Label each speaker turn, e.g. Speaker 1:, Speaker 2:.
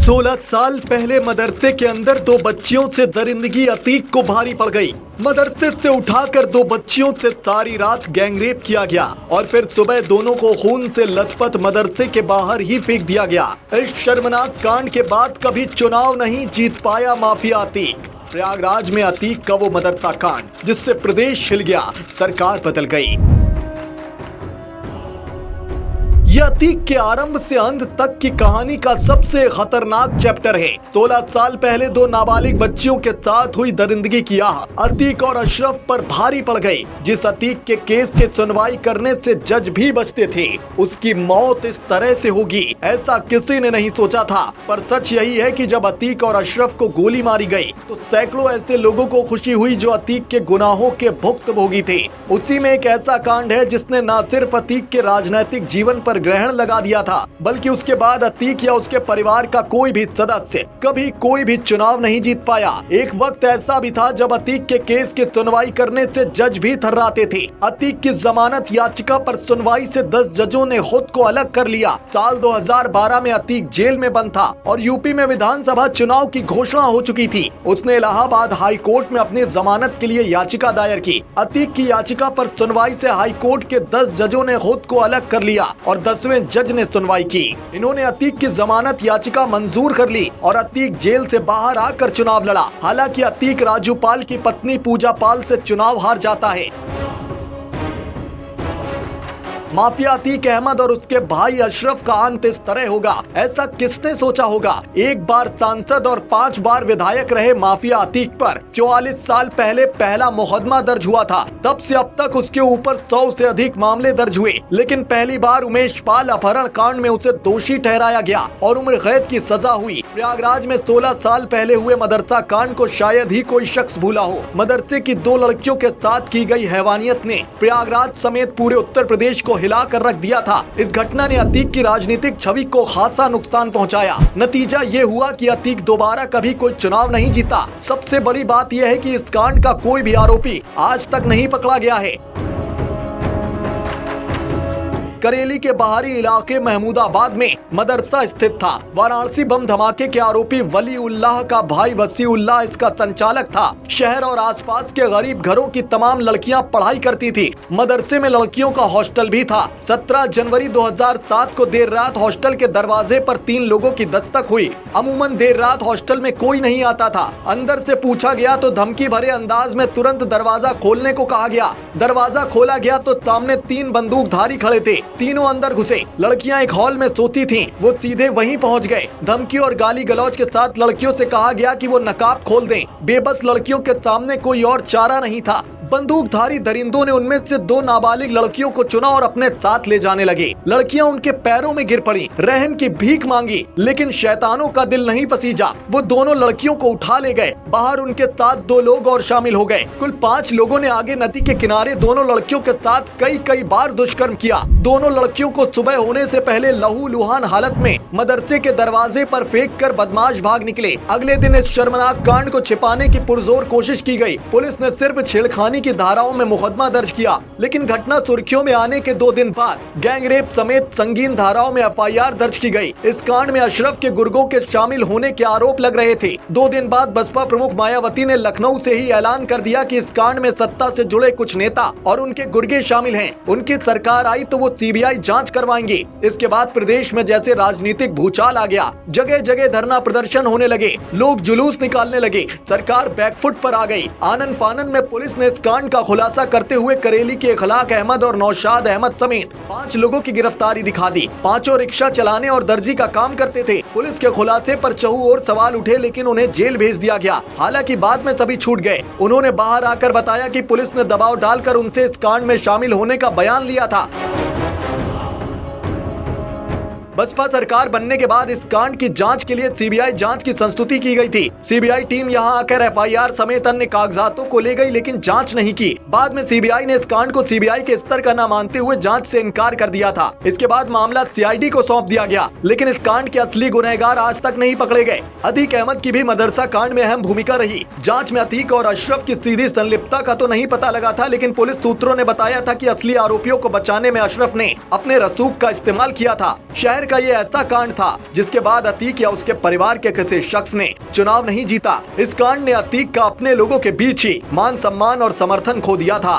Speaker 1: 16 साल पहले मदरसे के अंदर दो बच्चियों से दरिंदगी अतीक को भारी पड़ गई। मदरसे से उठाकर दो बच्चियों से सारी रात गैंगरेप किया गया और फिर सुबह दोनों को खून से लथपथ मदरसे के बाहर ही फेंक दिया गया। इस शर्मनाक कांड के बाद कभी चुनाव नहीं जीत पाया माफिया अतीक। प्रयागराज में अतीक का वो मदरसा कांड जिससे प्रदेश हिल गया, सरकार बदल गई। यह अतीक के आरंभ से अंत तक की कहानी का सबसे खतरनाक चैप्टर है। 16 साल पहले दो नाबालिग बच्चियों के साथ हुई दरिंदगी की आह अतीक और अशरफ पर भारी पड़ गई। जिस अतीक के केस की सुनवाई करने से जज भी बचते थे, उसकी मौत इस तरह से होगी ऐसा किसी ने नहीं सोचा था। पर सच यही है कि जब अतीक और अशरफ को गोली मारी गई तो सैकड़ों ऐसे लोगों को खुशी हुई जो अतीक के गुनाहों के भुक्तभोगी थे। उसी में एक ऐसा कांड है जिसने न सिर्फ अतीक के राजनीतिक जीवन पर ग्रहण लगा दिया था, बल्कि उसके बाद अतीक या उसके परिवार का कोई भी सदस्य कभी कोई भी चुनाव नहीं जीत पाया। एक वक्त ऐसा भी था जब अतीक के केस की सुनवाई करने से जज भी थर्राते थे। अतीक की जमानत याचिका पर सुनवाई से 10 जजों ने खुद को अलग कर लिया। साल 2012 में अतीक जेल में बंद था और यूपी में विधानसभा चुनाव की घोषणा हो चुकी थी। उसने इलाहाबाद हाई कोर्ट में अपनी जमानत के लिए याचिका दायर की। अतीक की याचिका पर सुनवाई से हाई कोर्ट के 10 जजों ने खुद को अलग कर लिया और 10वें जज ने सुनवाई की। इन्होंने अतीक की जमानत याचिका मंजूर कर ली और अतीक जेल से बाहर आकर चुनाव लड़ा। हालांकि अतीक राजू पाल की पत्नी पूजा पाल से चुनाव हार जाता है। माफिया अतीक अहमद और उसके भाई अशरफ का अंत इस तरह होगा ऐसा किसने सोचा होगा। एक बार सांसद और 5 बार विधायक रहे माफिया अतीक पर 44 साल पहले पहला मुकदमा दर्ज हुआ था। तब से अब तक उसके ऊपर 100 से अधिक मामले दर्ज हुए, लेकिन पहली बार उमेश पाल अपहरण कांड में उसे दोषी ठहराया गया और उम्र कैद की सजा हुई। प्रयागराज में 16 साल पहले हुए मदरसा कांड को शायद ही कोई शख्स भूला हो। मदरसे की 2 लड़कियों के साथ की गई हैवानियत ने प्रयागराज समेत पूरे उत्तर प्रदेश को हिला कर रख दिया था। इस घटना ने अतीक की राजनीतिक छवि को खासा नुकसान पहुंचाया। नतीजा ये हुआ कि अतीक दोबारा कभी कोई चुनाव नहीं जीता। सबसे बड़ी बात यह है कि इस कांड का कोई भी आरोपी आज तक नहीं पकड़ा गया है। करेली के बाहरी इलाके महमूदाबाद में मदरसा स्थित था। वाराणसी बम धमाके के आरोपी वली उल्लाह का भाई वसी उल्लाह इसका संचालक था। शहर और आसपास के गरीब घरों की तमाम लड़कियां पढ़ाई करती थी। मदरसे में लड़कियों का हॉस्टल भी था। 17 जनवरी 2007 को देर रात हॉस्टल के दरवाजे पर 3 लोगों की दस्तक हुई। अमूमन देर रात हॉस्टल में कोई नहीं आता था। अंदर से पूछा गया तो धमकी भरे अंदाज में तुरंत दरवाजा खोलने को कहा गया। दरवाजा खोला गया तो सामने 3 बंदूकधारी खड़े थे। तीनों अंदर घुसे। लड़कियां एक हॉल में सोती थीं। वो सीधे वहीं पहुंच गए। धमकी और गाली गलौज के साथ लड़कियों से कहा गया कि वो नकाब खोल दें। बेबस लड़कियों के सामने कोई और चारा नहीं था। बंदूकधारी दरिंदों ने उनमें से 2 नाबालिग लड़कियों को चुना और अपने साथ ले जाने लगे। लड़कियां उनके पैरों में गिर पड़ी, रहम की भीख मांगी, लेकिन शैतानों का दिल नहीं पसीजा। वो दोनों लड़कियों को उठा ले गए। बाहर उनके साथ 2 लोग और शामिल हो गए। कुल 5 लोगों ने आगे नदी के किनारे दोनों लड़कियों के साथ कई बार दुष्कर्म किया। दोनों लड़कियों को सुबह होने से पहले लहूलुहान हालत में मदरसे के दरवाजे पर फेंक कर बदमाश भाग निकले। अगले दिन इस शर्मनाक कांड को छिपाने की पुरजोर कोशिश की गई। पुलिस ने सिर्फ छेड़खानी की धाराओं में मुकदमा दर्ज किया, लेकिन घटना सुर्खियों में आने के 2 दिन बाद गैंगरेप समेत संगीन धाराओं में FIR दर्ज की गई। इस कांड में अशरफ के गुर्गों के शामिल होने के आरोप लग रहे थे। 2 दिन बाद बसपा प्रमुख मायावती ने लखनऊ से ही ऐलान कर दिया कि इस कांड में सत्ता से जुड़े कुछ नेता और उनके गुर्गे शामिल हैं। उनकी सरकार आई तो वो CBI जांच करवाएंगे। इसके बाद प्रदेश में जैसे राजनीतिक भूचाल आ गया। जगह जगह धरना प्रदर्शन होने लगे, लोग जुलूस निकालने लगे। सरकार बैकफुट पर आ गई। आनन फानन में पुलिस ने कांड का खुलासा करते हुए करेली के इखलाक अहमद और नौशाद अहमद समेत 5 लोगों की गिरफ्तारी दिखा दी। पांचों रिक्शा चलाने और दर्जी का काम करते थे। पुलिस के खुलासे पर चहु और सवाल उठे, लेकिन उन्हें जेल भेज दिया गया। हालांकि बाद में सभी छूट गए। उन्होंने बाहर आकर बताया कि पुलिस ने दबाव डालकर उनसे इस कांड में शामिल होने का बयान लिया था। बसपा सरकार बनने के बाद इस कांड की जांच के लिए CBI जांच की संस्तुति की गई थी। CBI टीम यहां आकर FIR समेत अन्य कागजातों को ले गई, लेकिन जांच नहीं की। बाद में CBI ने इस कांड को CBI के स्तर का न मानते हुए जांच से इनकार कर दिया था। इसके बाद मामला CID को सौंप दिया गया, लेकिन इस कांड के असली गुनहगार आज तक नहीं पकड़े गए। अतीक अहमद की भी मदरसा कांड में अहम भूमिका रही। जाँच में अतीक और अशरफ की सीधी संलिप्तता का तो नहीं पता लगा था, लेकिन पुलिस सूत्रों ने बताया था कि असली आरोपियों को बचाने में अशरफ ने अपने रसूख का इस्तेमाल किया था। शहर शहर का ये ऐसा कांड था जिसके बाद अतीक या उसके परिवार के किसी शख्स ने चुनाव नहीं जीता। इस कांड ने अतीक का अपने लोगों के बीच ही मान सम्मान और समर्थन खो दिया था।